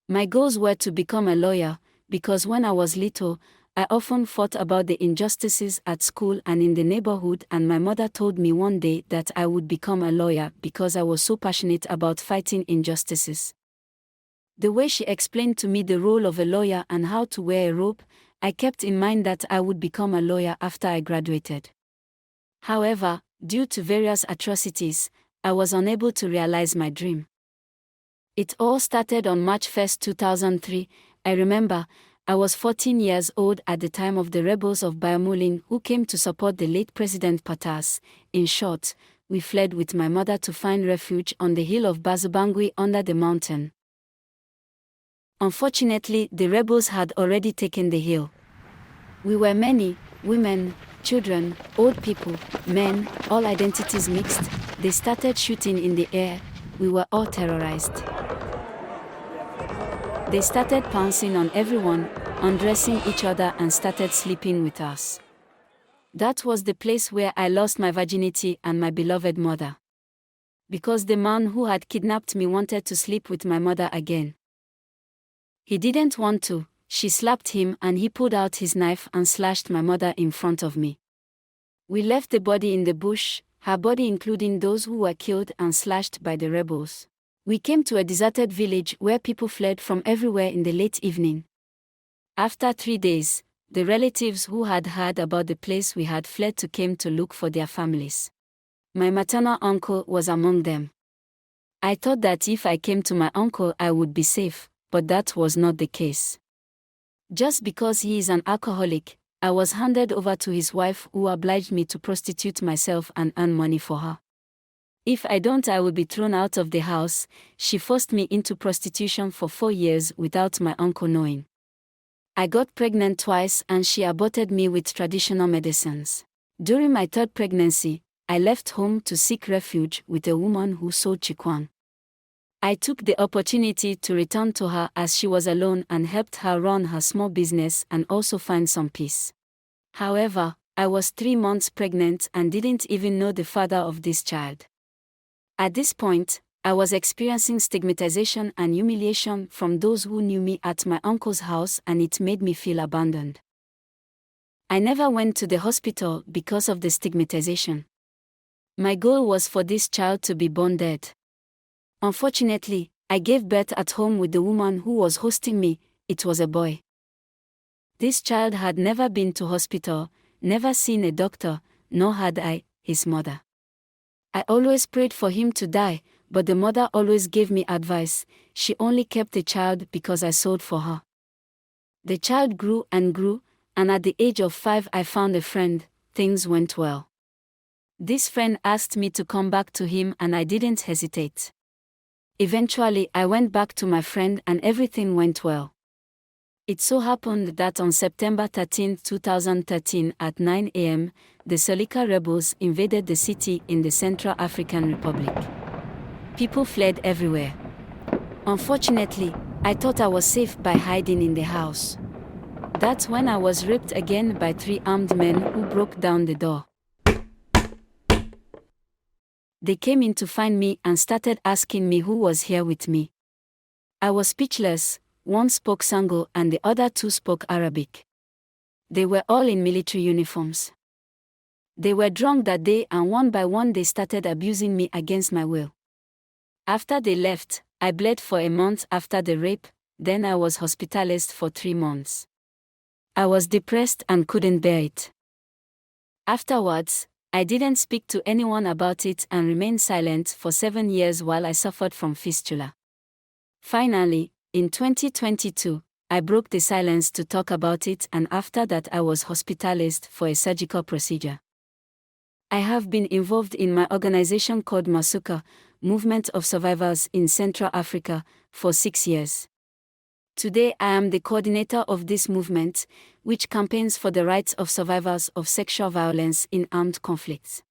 My goals were to become a lawyer, because when I was little, I often thought about the injustices at school and in the neighborhood, and my mother told me one day that I would become a lawyer because I was so passionate about fighting injustices. The way she explained to me the role of a lawyer and how to wear a robe, I kept in mind that I would become a lawyer after I graduated. However, due to various atrocities, I was unable to realize my dream. It all started on March 1, 2003. I remember, I was 14 years old at the time of the rebels of Biamulin who came to support the late President Patas. In short, we fled with my mother to find refuge on the hill of Bazubangui under the mountain. Unfortunately, the rebels had already taken the hill. We were many, women, children, old people, men, all identities mixed. They started shooting in the air. We were all terrorized. They started pouncing on everyone, undressing each other and started sleeping with us. That was the place where I lost my virginity and my beloved mother. Because the man who had kidnapped me wanted to sleep with my mother again. He didn't want to. She slapped him and he pulled out his knife and slashed my mother in front of me. We left the body in the bush, her body including those who were killed and slashed by the rebels. We came to a deserted village where people fled from everywhere in the late evening. After 3 days, the relatives who had heard about the place we had fled to came to look for their families. My maternal uncle was among them. I thought that if I came to my uncle I would be safe, but that was not the case. Just because he is an alcoholic, I was handed over to his wife who obliged me to prostitute myself and earn money for her. If I don't, I will be thrown out of the house. She forced me into prostitution for 4 years without my uncle knowing. I got pregnant twice and she aborted me with traditional medicines. During my 3rd pregnancy, I left home to seek refuge with a woman who sold chikwan. I took the opportunity to return to her as she was alone and helped her run her small business and also find some peace. However, I was 3 months pregnant and didn't even know the father of this child. At this point, I was experiencing stigmatization and humiliation from those who knew me at my uncle's house, and it made me feel abandoned. I never went to the hospital because of the stigmatization. My goal was for this child to be born dead. Unfortunately, I gave birth at home with the woman who was hosting me. It was a boy. This child had never been to hospital, never seen a doctor, nor had I, his mother. I always prayed for him to die, but the mother always gave me advice. She only kept the child because I sold for her. The child grew, and at the age of 5 I found a friend. Things went well. This friend asked me to come back to him and I didn't hesitate. Eventually I went back to my friend and everything went well. It so happened that on September 13, 2013 at 9 a.m., the Seleka rebels invaded the city in the Central African Republic. People fled everywhere. Unfortunately, I thought I was safe by hiding in the house. That's when I was raped again by 3 armed men who broke down the door. They came in to find me and started asking me who was here with me. I was speechless. One spoke Sango and the other 2 spoke Arabic. They were all in military uniforms. They were drunk that day and one by one they started abusing me against my will. After they left, I bled for a month after the rape, then I was hospitalized for 3 months. I was depressed and couldn't bear it. Afterwards, I didn't speak to anyone about it and remained silent for 7 years while I suffered from fistula. Finally, in 2022, I broke the silence to talk about it, and after that I was hospitalized for a surgical procedure. I have been involved in my organization called Masuka, Movement of Survivors in Central Africa, for 6 years. Today I am the coordinator of this movement, which campaigns for the rights of survivors of sexual violence in armed conflicts.